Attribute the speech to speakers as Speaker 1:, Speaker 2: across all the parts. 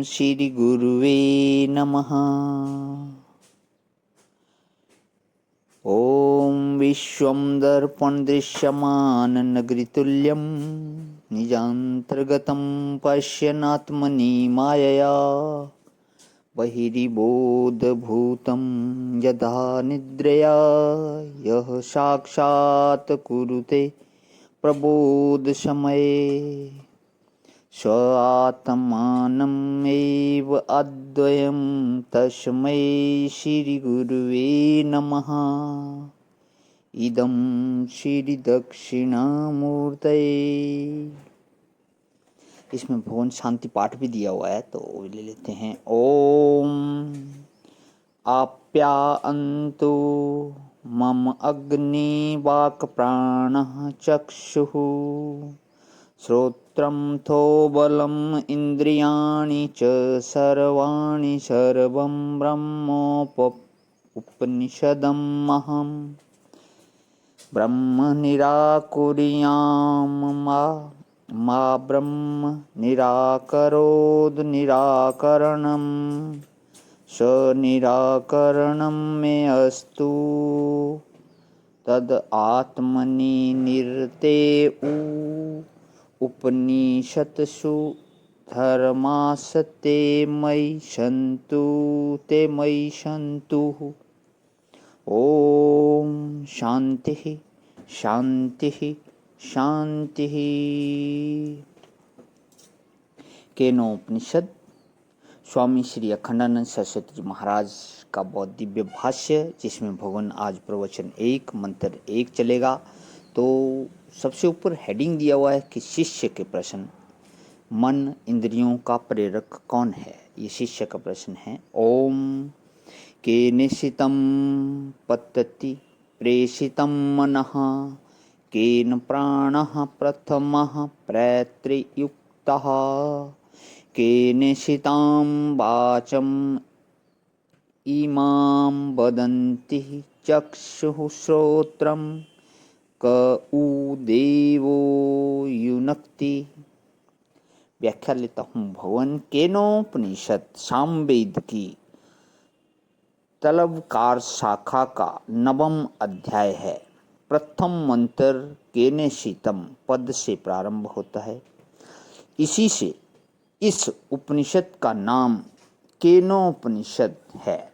Speaker 1: श्री गुरुवे नमः। ॐ विश्वं दर्पण दृश्यमाननगरीतुल्यं निजान्तर्गतं पश्यन्नात्मनि मायया बहिर्बोधभूतं यदा निद्रया यः साक्षात् कुरुते प्रबोधसमये स आत्मानमेव अद्वयं तस्मै श्रीगुरुवे नमः। इदं श्रीदक्षिणामूर्तये। इसमें भगवान शांति पाठ भी दिया हुआ है, तो वो ले लेते हैं। ओम आप्यायन्तु मम अग्नि वाक् प्राणः चक्षुः श्रोत्रं थो बलम् इन्द्रियाणि च सर्वाणि सर्वं ब्रह्मोपनिषदम् अहम् ब्रह्म निराकुर्यां मा ब्रह्म निराकरोद निराकरणं स निराकरणं मे अस्तु तद आत्मनि निरतेउ उपनिषत्सु धर्मास्ते मयि सन्तु ओम शांति शांति शांति। केनोपनिषद स्वामी श्री अखंडानंद सरस्वती जी महाराज का बहुत दिव्य भाष्य, जिसमें भगवान आज प्रवचन 1 मंत्र 1 चलेगा। तो सबसे ऊपर हेडिंग दिया हुआ है कि शिष्य के प्रश्न, मन इंद्रियों का प्रेरक कौन है, ये शिष्य का प्रश्न है। ओम केनेषितं पतति प्रेषितं मनः केन प्राणः प्रथमः प्रैत्र्युक्तः केनेषितां वाचं इमां वदन्ति चक्षुः श्रोत्रं क उ देवो युनक्ति। व्याख्या लेता हूँ। भगवान केनोपनिषद सामवेद की तलवकार शाखा का 9वां अध्याय है। प्रथम मंत्र केनेषितं पद से प्रारंभ होता है। इसी से इस उपनिषद का नाम केनोपनिषद है।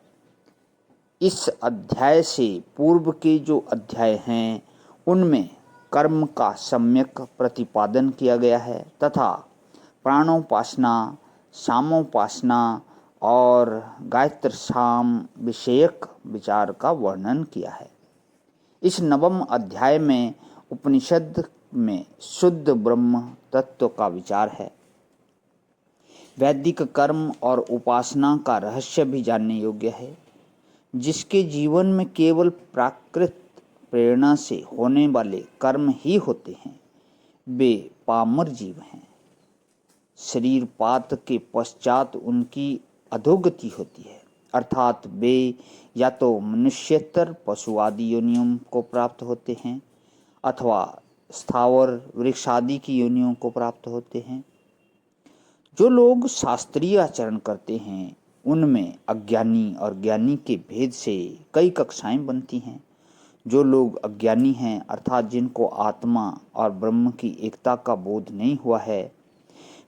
Speaker 1: इस अध्याय से पूर्व के जो अध्याय हैं उनमें कर्म का सम्यक प्रतिपादन किया गया है तथा प्राणोपासना, सामोपासना और गायत्र साम विषयक विचार का वर्णन किया है। इस 9वें अध्याय में उपनिषद में शुद्ध ब्रह्म तत्व का विचार है। वैदिक कर्म और उपासना का रहस्य भी जानने योग्य है। जिसके जीवन में केवल प्राकृत प्रेरणा से होने वाले कर्म ही होते हैं, वे पामर जीव हैं। शरीर पात के पश्चात उनकी अधोगति होती है, अर्थात वे या तो मनुष्यतर पशु आदि योनियों को प्राप्त होते हैं अथवा स्थावर वृक्ष आदि की योनियों को प्राप्त होते हैं। जो लोग शास्त्रीय आचरण करते हैं उनमें अज्ञानी और ज्ञानी के भेद से कई कक्षाएं बनती हैं। जो लोग अज्ञानी हैं अर्थात जिनको आत्मा और ब्रह्म की एकता का बोध नहीं हुआ है,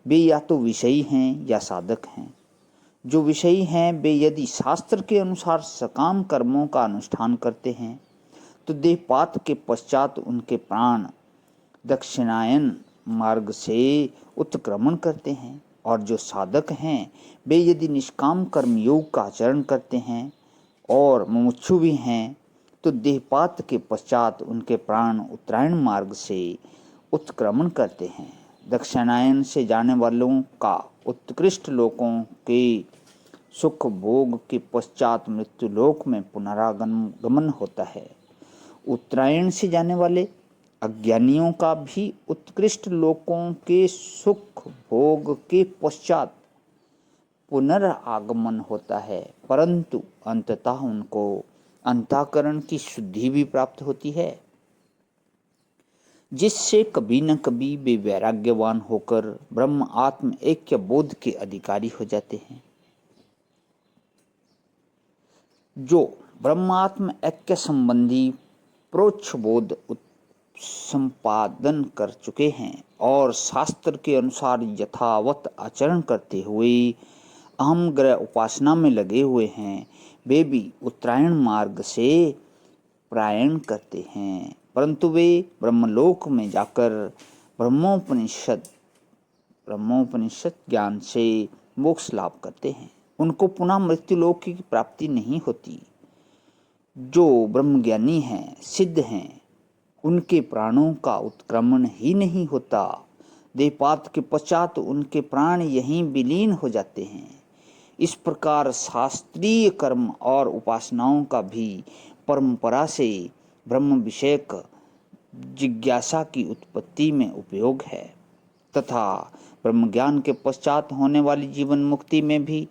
Speaker 1: वे या तो विषयी हैं या साधक हैं। जो विषयी हैं वे यदि शास्त्र के अनुसार सकाम कर्मों का अनुष्ठान करते हैं तो देहपात के पश्चात उनके प्राण दक्षिणायन मार्ग से उत्क्रमण करते हैं। और जो साधक हैं वे यदि निष्काम कर्म योग का आचरण करते हैं और मुमुक्षु भी हैं तो देहपात के पश्चात उनके प्राण उत्तरायण मार्ग से उत्क्रमण करते हैं। दक्षिणायन से जाने वालों का उत्कृष्ट लोकों के सुख भोग के पश्चात मृत्यु लोक में पुनरागमन होता है। उत्तरायण से जाने वाले अज्ञानियों का भी उत्कृष्ट लोकों के सुख भोग के पश्चात पुनरागमन होता है, परंतु अंततः उनको अंतःकरण की शुद्धि भी प्राप्त होती है। जिससे कभी न कभी वे वैराग्यवान होकर ब्रह्म आत्म ऐक्य बोध के अधिकारी हो जाते हैं। जो ब्रह्मात्म ऐक्य संबंधी प्रोच्छ बोध संपादन कर चुके हैं और शास्त्र के अनुसार यथावत आचरण करते हुए अहम ग्रह उपासना में लगे हुए हैं, वे भी उत्तरायण मार्ग से प्रयाण करते हैं, परंतु वे ब्रह्मलोक में जाकर ब्रह्मोपनिषद ज्ञान से मोक्ष लाभ करते हैं। उनको पुनः मृत्युलोक की प्राप्ति नहीं होती। जो ब्रह्मज्ञानी हैं, सिद्ध हैं, उनके प्राणों का उत्क्रमण ही नहीं होता। देहपात के पश्चात उनके प्राण यहीं विलीन हो जाते हैं। इस प्रकार शास्त्रीय कर्म और उपासनाओं का भी परंपरा से ब्रह्म विषयक जिज्ञासा की उत्पत्ति में उपयोग है तथा ब्रह्म ज्ञान के पश्चात होने वाली जीवन मुक्ति में भी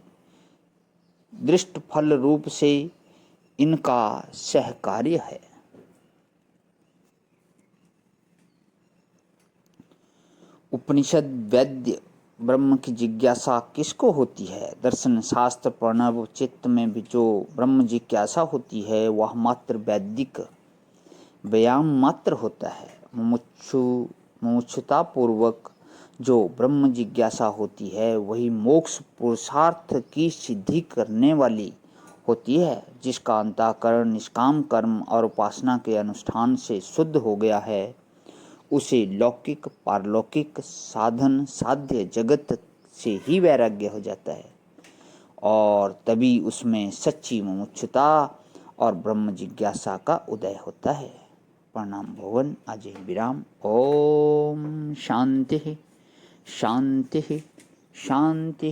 Speaker 1: दृष्ट फल रूप से इनका सहकार्य है। उपनिषद वैद्य ब्रह्म की जिज्ञासा किसको होती है? दर्शन शास्त्र प्रणव चित्त में भी जो ब्रह्म जिज्ञासा होती है वह मात्र वैदिक व्यायाम मात्र होता है। मुमुक्षुता पूर्वक जो ब्रह्म जिज्ञासा होती है वही मोक्ष पुरुषार्थ की सिद्धि करने वाली होती है, जिसका अंतःकरण निष्काम कर्म और उपासना के अनुष्ठान से शुद्ध हो गया है। उसे लौकिक पारलौकिक साधन साध्य जगत से ही वैराग्य हो जाता है और तभी उसमें सच्ची मुमुक्षुता और ब्रह्म जिज्ञासा का उदय होता है। प्रणाम भवन। आज विराम। ओम शांति शांति शांति।